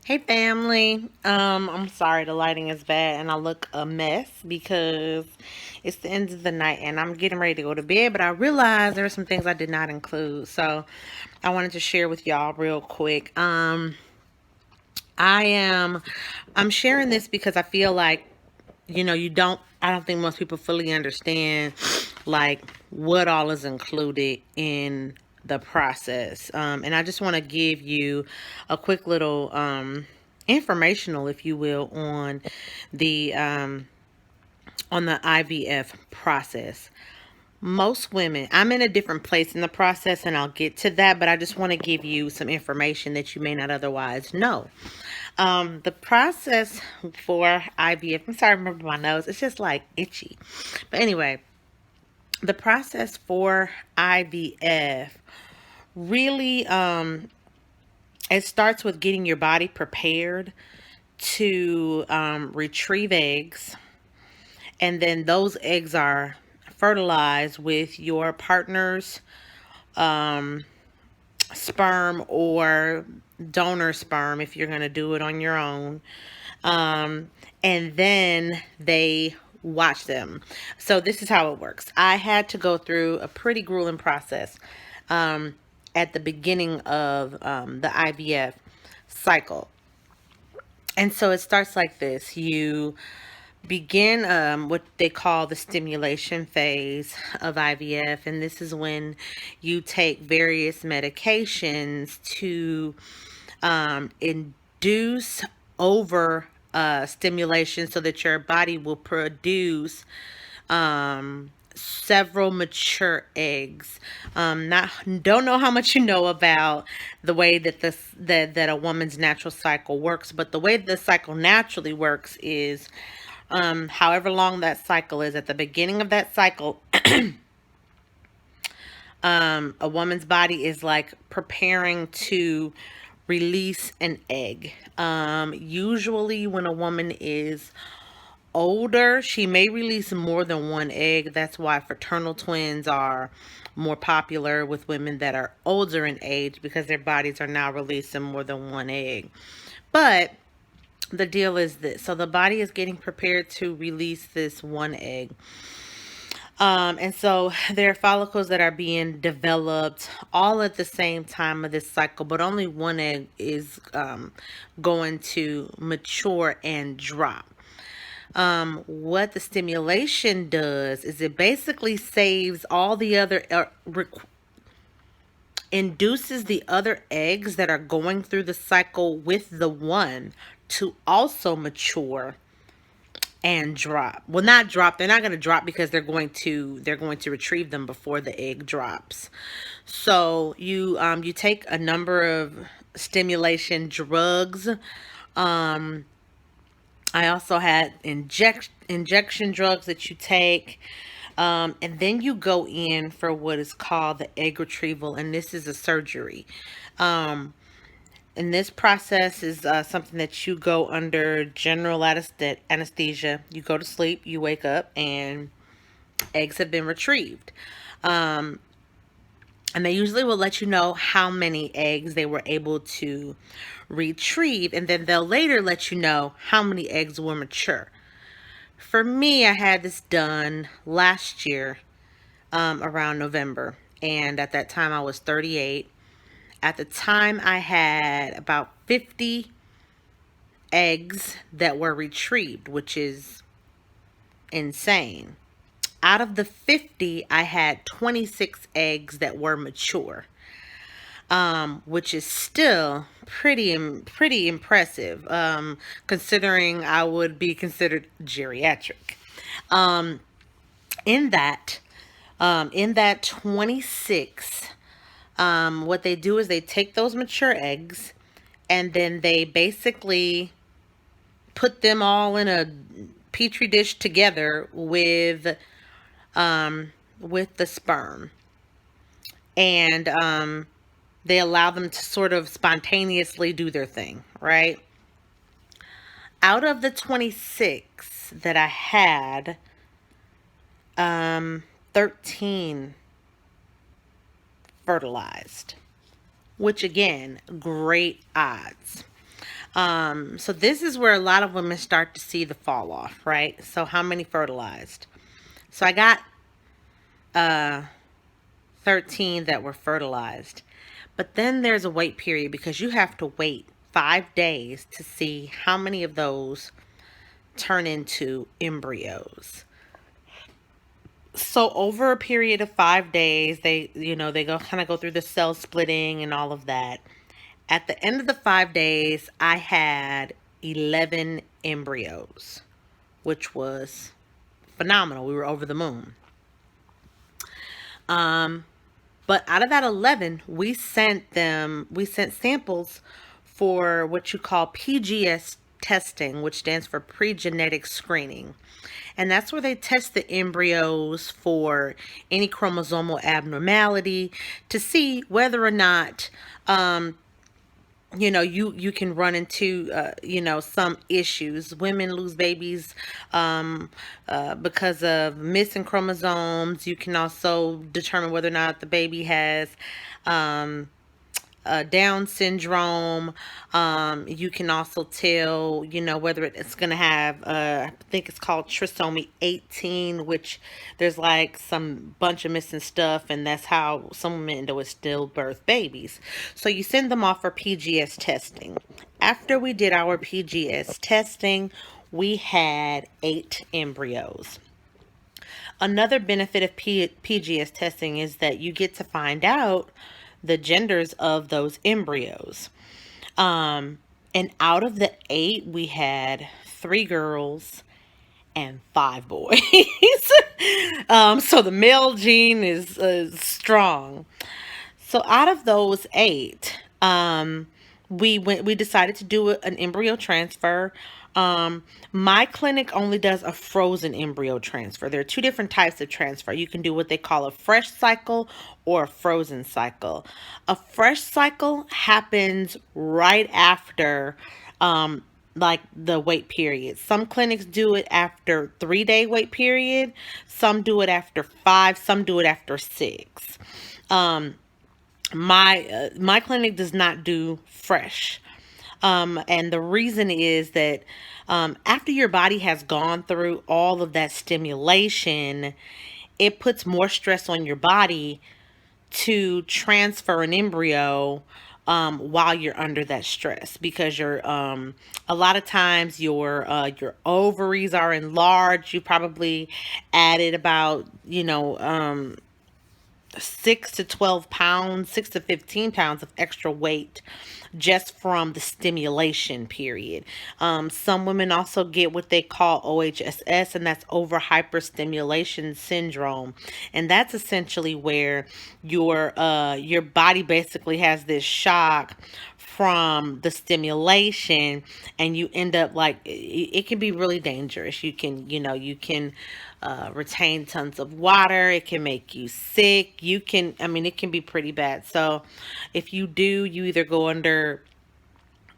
Hey family. I'm sorry the lighting is bad and I look a mess because it's the end of the night and I'm getting ready to go to bed, but I realized there are some things I did not include. So I wanted to share with y'all real quick. I am I'm sharing this because I feel like, I don't think most people fully understand like what all is included in the process. And I just want to give you a quick little informational, if you will, the um, on the IVF process. Most women, I'm in a different place in the process and I'll get to that, but I just want to give you some information that you may not otherwise know. The process for IVF, I'm sorry, I remember my nose, it's just like itchy. But anyway, the process for IVF really, it starts with getting your body prepared to retrieve eggs, and then those eggs are fertilized with your partner's um, sperm or donor sperm if you're going to do it on your own. Um, and then they watch them. So this is how it works. I had to go through a pretty grueling process um, at the beginning of the IVF cycle. And so it starts like this. You begin what they call the stimulation phase of IVF, and this is when you take various medications to induce over stimulation so that your body will produce several mature eggs. Not don't know how much you know about the way that that a woman's natural cycle works, but the way the cycle naturally works is however long that cycle is. At the beginning of that cycle, a woman's body is like preparing to release an egg. Usually, when a woman is older, she may release more than one egg. That's why fraternal twins are more popular with women that are older in age because their bodies are now releasing more than one egg. But the deal is this, so the body is getting prepared to release this one egg. And so there are follicles that are being developed all at the same time of this cycle, but only one egg is going to mature and drop. What the stimulation does is it basically saves all the other, induces the other eggs that are going through the cycle with the one to also mature and drop. Well, not drop. They're not going to drop because they're going to retrieve them before the egg drops. So you take a number of stimulation drugs. I also had injection drugs that you take. And then you go in for what is called the egg retrieval, and this is a surgery. Um, and this process is something that you go under general anesthesia. You go to sleep, you wake up, and eggs have been retrieved. Um, and they usually will let you know how many eggs they were able to retrieve, and then they'll later let you know how many eggs were mature. For me, I had this done last year around November, and at that time I was 38. At the time, I had about 50 eggs that were retrieved, which is insane. Out of the 50, I had 26 eggs that were mature, which is still pretty impressive, considering I would be considered geriatric. Um, in that, in that 26, what they do is they take those mature eggs and then they basically put them all in a petri dish together with the sperm, and they allow them to sort of spontaneously do their thing, right? Out of the 26 that I had, 13 fertilized, which again, great odds. So this is where a lot of women start to see the fall off, right? So how many fertilized? So I got uh 13 that were fertilized. But then there's a wait period because you have to wait 5 days to see how many of those turn into embryos. So over a period of 5 days, they go kind of go through the cell splitting and all of that. At the end of the 5 days, I had 11 embryos, which was phenomenal. We were over the moon. But out of that 11, we sent samples for what you call PGS testing, which stands for pre-genetic screening. And that's where they test the embryos for any chromosomal abnormality to see whether or not you can run into some issues. Women lose babies because of missing chromosomes. You can also determine whether or not the baby has Down syndrome. You can also tell, whether it's going to have, I think it's called trisomy 18, which there's like some bunch of missing stuff, and that's how some women end up with stillbirth babies. So you send them off for PGS testing. After we did our PGS testing, we had 8 embryos. Another benefit of PGS testing is that you get to find out the genders of those embryos. And out of the 8, we had 3 girls and 5 boys. So the male gene is strong. So out of those 8, we decided to do an embryo transfer. My clinic only does a frozen embryo transfer. There are 2 different types of transfer. You can do what they call a fresh cycle or a frozen cycle. A fresh cycle happens right after like the wait period. Some clinics do it after 3-day wait period. Some do it after 5. Some do it after 6. My clinic does not do fresh. And the reason is that after your body has gone through all of that stimulation, it puts more stress on your body to transfer an embryo while you're under that stress, because a lot of times your ovaries are enlarged. You probably added about 6 to 12 pounds, 6 to 15 pounds of extra weight just from the stimulation period. Some women also get what they call OHSS, and that's over hyperstimulation syndrome. And that's essentially where your body basically has this shock from the stimulation, and you end up like it can be really dangerous. You can retain tons of water. It can make you sick. It can be pretty bad. So if you either go under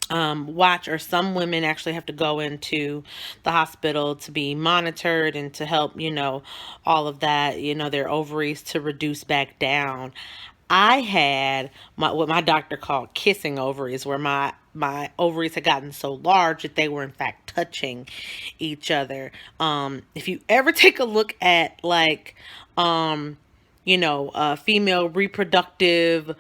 watch, or some women actually have to go into the hospital to be monitored and to help, all of that, their ovaries to reduce back down. I had what my doctor called kissing ovaries, where my ovaries had gotten so large that they were in fact touching each other. If you ever take a look at like female reproductive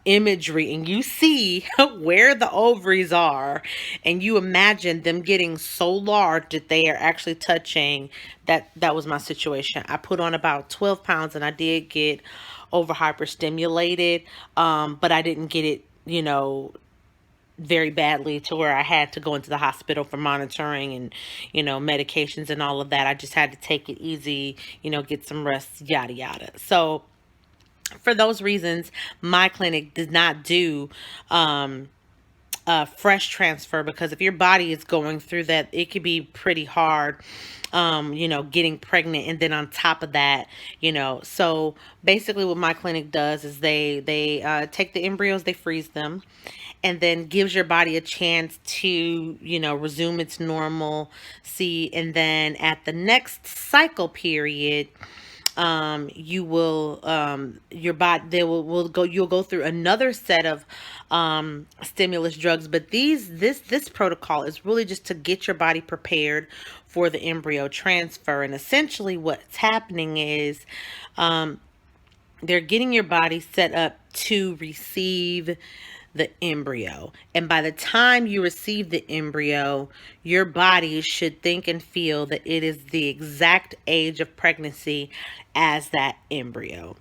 imagery, and you see where the ovaries are, and you imagine them getting so large that they are actually touching, that was my situation. I put on about 12 pounds, and I did get over hyperstimulated, but I didn't get it, very badly to where I had to go into the hospital for monitoring and, medications and all of that. I just had to take it easy, get some rest, yada, yada. So for those reasons, my clinic does not do fresh transfer, because if your body is going through that, it could be pretty hard, getting pregnant. And then on top of that, so basically what my clinic does is they take the embryos, they freeze them, and then gives your body a chance to, resume its normalcy. And then at the next cycle period, you will your body they will go you'll go through another set of stimulus drugs, but this protocol is really just to get your body prepared for the embryo transfer. And essentially what's happening is they're getting your body set up to receive the embryo. And by the time you receive the embryo, your body should think and feel that it is the exact age of pregnancy as that embryo.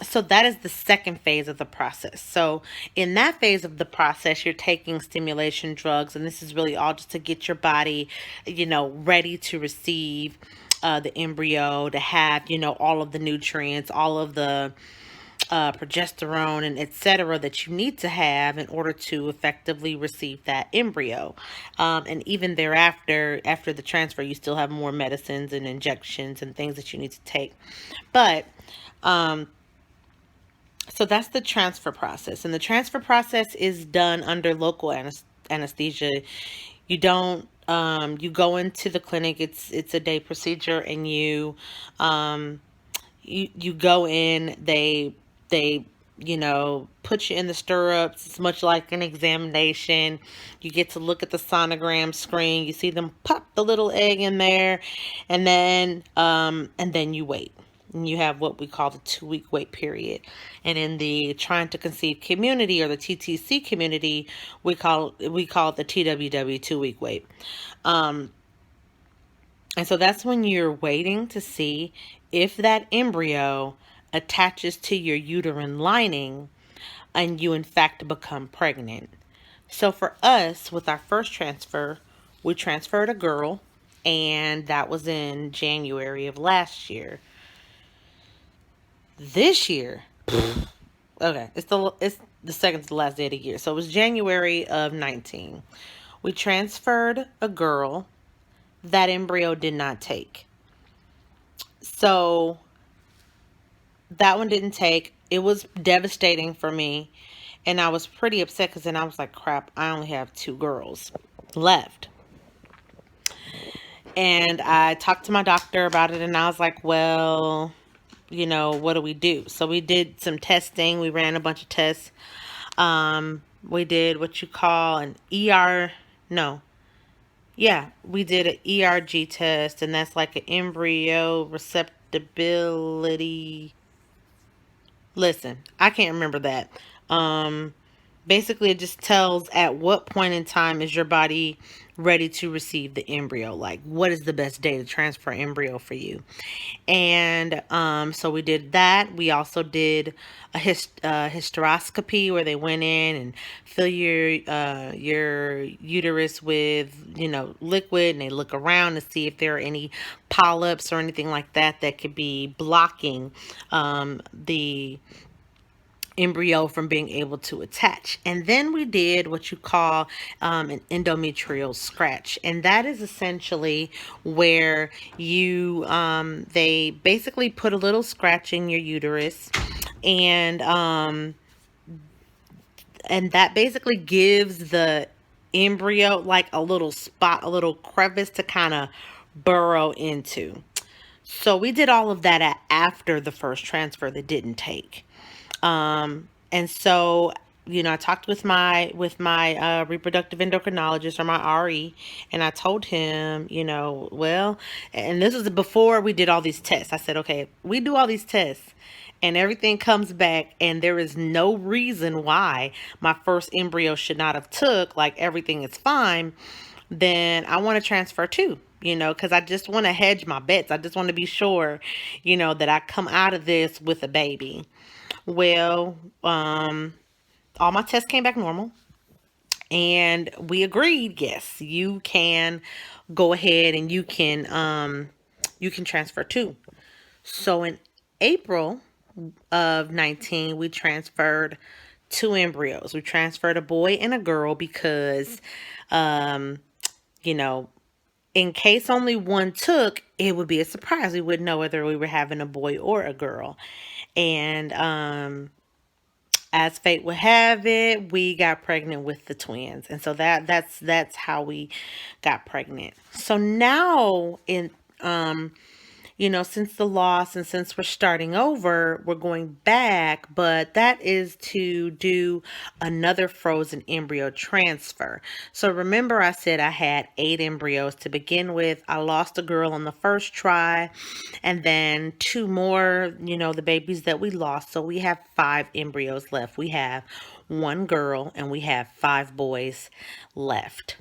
So that is the second phase of the process. So in that phase of the process, you're taking stimulation drugs, and this is really all just to get your body, ready to receive the embryo, to have, all of the nutrients, all of the progesterone and etc. that you need to have in order to effectively receive that embryo. And even thereafter, after the transfer, you still have more medicines and injections and things that you need to take. But so that's the transfer process. And the transfer process is done under local anesthesia. You don't you go into the clinic, it's a day procedure, and you go in, they put you in the stirrups. It's much like an examination. You get to look at the sonogram screen, you see them pop the little egg in there, and then you wait. And you have what we call the 2-week wait period. And in the trying to conceive community, or the TTC community, we call it the TWW 2-week wait. And so that's when you're waiting to see if that embryo attaches to your uterine lining and you in fact become pregnant. So for us, with our first transfer, we transferred a girl, and that was in January of last year. This year, okay, it's the second to the last day of the year. So it was January of 19. We transferred a girl. That embryo did not take. So that one didn't take. It was devastating for me. And I was pretty upset, because then I was like, crap, I only have 2 girls left. And I talked to my doctor about it, and I was like, well, what do we do? So we did some testing. We ran a bunch of tests. We did what you call an ER, no, yeah, we did an ERG test, and that's like an embryo receptibility. Listen, I can't remember that. Um, Basically, it just tells at what point in time is your body ready to receive the embryo. Like, what is the best day to transfer embryo for you? And so we did that. We also did a hysteroscopy, where they went in and fill your uterus with liquid, and they look around to see if there are any polyps or anything like that that could be blocking the embryo from being able to attach. And then we did what you call an endometrial scratch, and that is essentially where they basically put a little scratch in your uterus, and that basically gives the embryo like a little spot, a little crevice to kind of burrow into. So we did all of that after the first transfer that didn't take. And so, I talked with my reproductive endocrinologist, or my RE, and I told him, well, and this was before we did all these tests. I said, okay, we do all these tests and everything comes back, and there is no reason why my first embryo should not have took, like everything is fine, then I want to transfer too. Because I just want to hedge my bets. I just want to be sure, that I come out of this with a baby. Well, all my tests came back normal, and we agreed, yes, you can go ahead and you can transfer too. So in April of 19, we transferred 2 embryos. We transferred a boy and a girl because, you know, in case only one took, it would be a surprise. We wouldn't know whether we were having a boy or a girl. And as fate would have it, we got pregnant with the twins. And so that's how we got pregnant. So now since the loss and since we're starting over, we're going back, but that is to do another frozen embryo transfer. So remember, I said I had 8 embryos to begin with. I lost a girl on the first try, and then 2 more, the babies that we lost. So we have 5 embryos left. We have 1 girl and we have 5 boys left.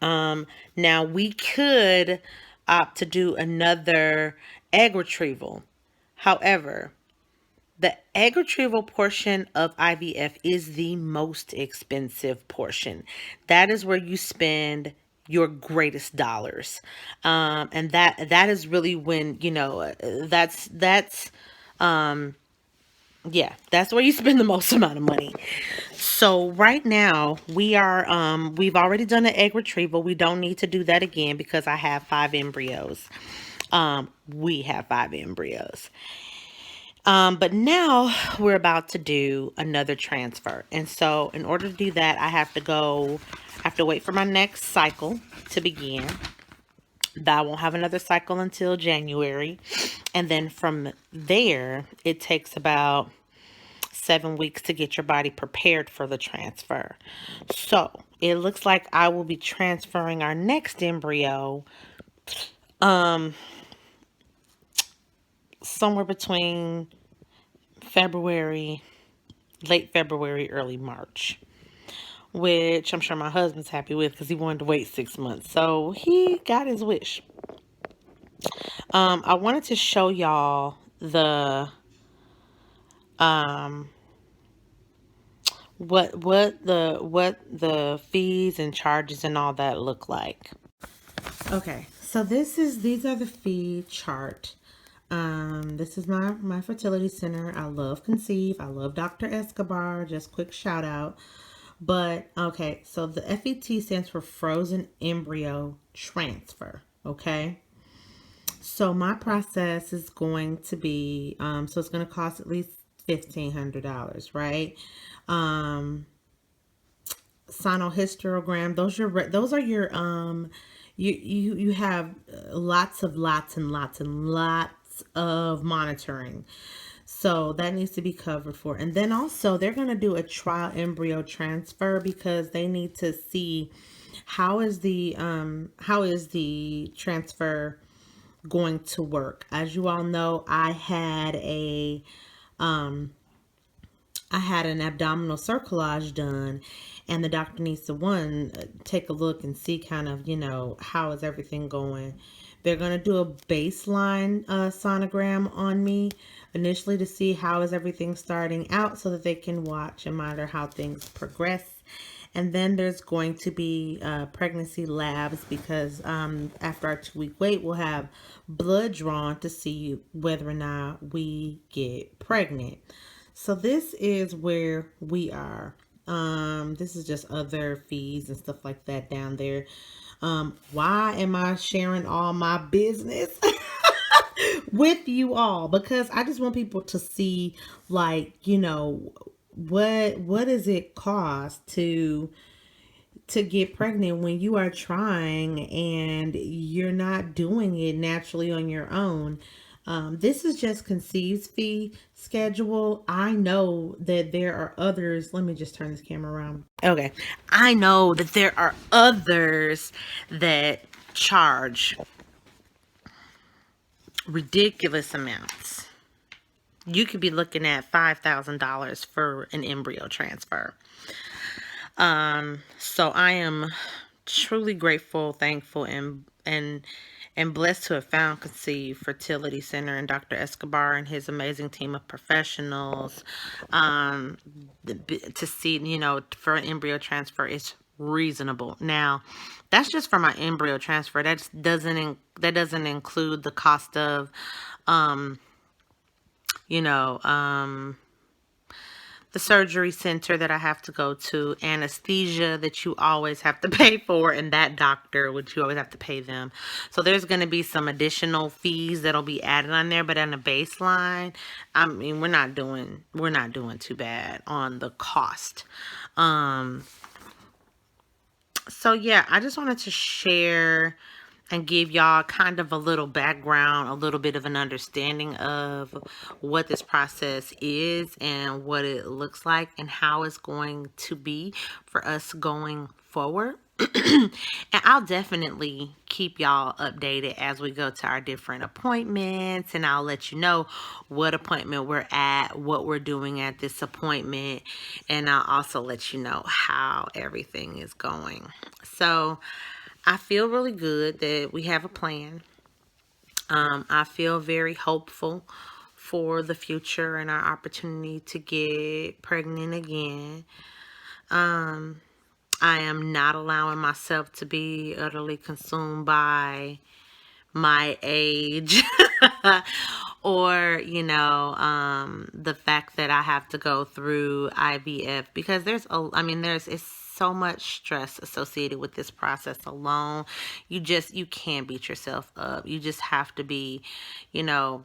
Now we could opt to do another egg retrieval. However, the egg retrieval portion of IVF is the most expensive portion. That is where you spend your greatest dollars. And that is really when, that's where you spend the most amount of money. So right now we've already done an egg retrieval. We don't need to do that again because I have 5 embryos. We have 5 embryos. But now we're about to do another transfer. And so in order to do that, I have to wait for my next cycle to begin. I won't have another cycle until January. And then from there, it takes about 7 weeks to get your body prepared for the transfer. So it looks like I will be transferring our next embryo somewhere between late February, early March, which I'm sure my husband's happy with because he wanted to wait 6 months. So he got his wish. I wanted to show y'all the what the fees and charges and all that look like. Okay, so these are the fee chart. This is my fertility center. I love Conceive. I love Dr. Escobar. Just quick shout out. But okay, so the FET stands for Frozen Embryo Transfer. Okay. So my process is going to be so it's going to cost at least $1,500, right? Cynohistogram. Those are your you have lots and lots of monitoring. So that needs to be covered for. And then also they're going to do a trial embryo transfer because they need to see how is the transfer going to work. As you all know, I had an abdominal cerclage done, and the doctor needs to take a look and see kind of, how is everything going. They're going to do a baseline sonogram on me initially to see how is everything starting out so that they can watch and monitor how things progress. And then there's going to be pregnancy labs because after our 2-week wait, we'll have blood drawn to see whether or not we get pregnant. So this is where we are. This is just other fees and stuff like that down there. Why am I sharing all my business with you all? Because I just want people to see, like, what does it cost to get pregnant when you are trying and you're not doing it naturally on your own. This is just Conceive's fee schedule. I know that there are others. Let me just turn this camera around. Okay. I know that there are others that charge ridiculous amounts. You could be looking at $5,000 for an embryo transfer. So I am truly grateful, thankful, and blessed to have found Conceive Fertility Center and Dr. Escobar and his amazing team of professionals. To see, for an embryo transfer, it's reasonable. Now, that's just for my embryo transfer. That doesn't include the cost of, the surgery center that I have to go to, anesthesia that you always have to pay for, and that doctor, which you always have to pay them. So there's going to be some additional fees that'll be added on there, but on a baseline, I mean, we're not doing too bad on the cost. So yeah, I just wanted to share and give y'all kind of a little background, a little bit of an understanding of what this process is and what it looks like and how it's going to be for us going forward. And I'll definitely keep y'all updated as we go to our different appointments, and I'll let you know what appointment we're at, what we're doing at this appointment, and I'll also let you know how everything is going. So I feel really good that we have a plan. I feel very hopeful for the future and our opportunity to get pregnant again. I am not allowing myself to be utterly consumed by my age or, the fact that I have to go through IVF, because there's it's so much stress associated with this process alone. You can't beat yourself up. You just have to be, you know,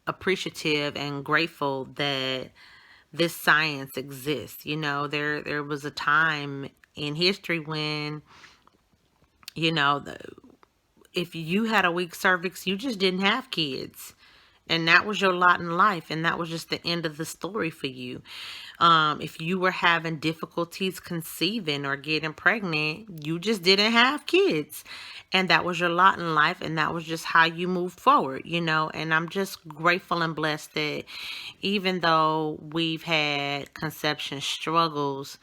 appreciative and grateful that this science exists. There was a time in history when, you know, the, if you had a weak cervix, you just didn't have kids. And that was your lot in life. And that was just the end of the story for you. If you were having difficulties conceiving or getting pregnant, you just didn't have kids. And that was your lot in life. And that was just how you moved forward, And I'm just grateful and blessed that even though we've had conception struggles,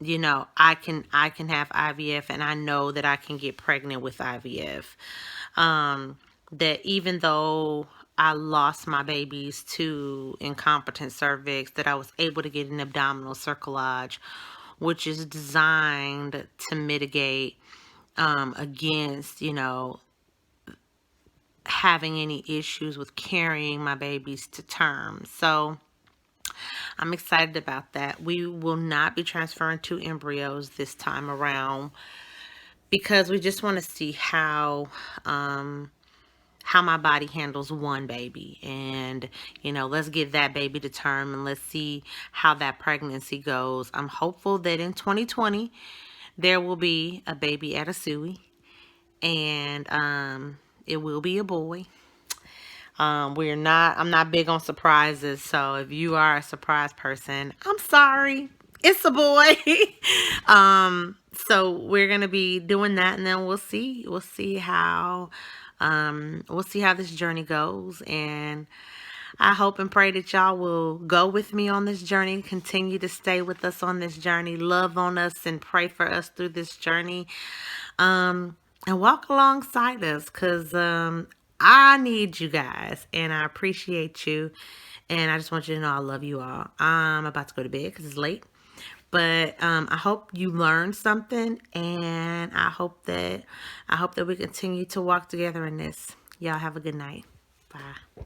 I can have IVF, and I know that I can get pregnant with IVF. That even though I lost my babies to incompetent cervix, that I was able to get an abdominal cerclage, which is designed to mitigate against, having any issues with carrying my babies to term. So I'm excited about that. We will not be transferring two embryos this time around because we just want to see how my body handles one baby, and let's get that baby to term and let's see how that pregnancy goes. I'm hopeful that in 2020 there will be a baby at a Suey, and it will be a boy. I'm not big on surprises, so if you are a surprise person, I'm sorry. It's a boy. So we're gonna be doing that, and then we'll see how this journey goes. And I hope and pray that y'all will go with me on this journey, continue to stay with us on this journey, love on us, and pray for us through this journey. And walk alongside us, because I need you guys and I appreciate you. And I just want you to know I love you all. I'm about to go to bed because it's late. But I hope you learned something, and I hope that we continue to walk together in this. Y'all have a good night. Bye.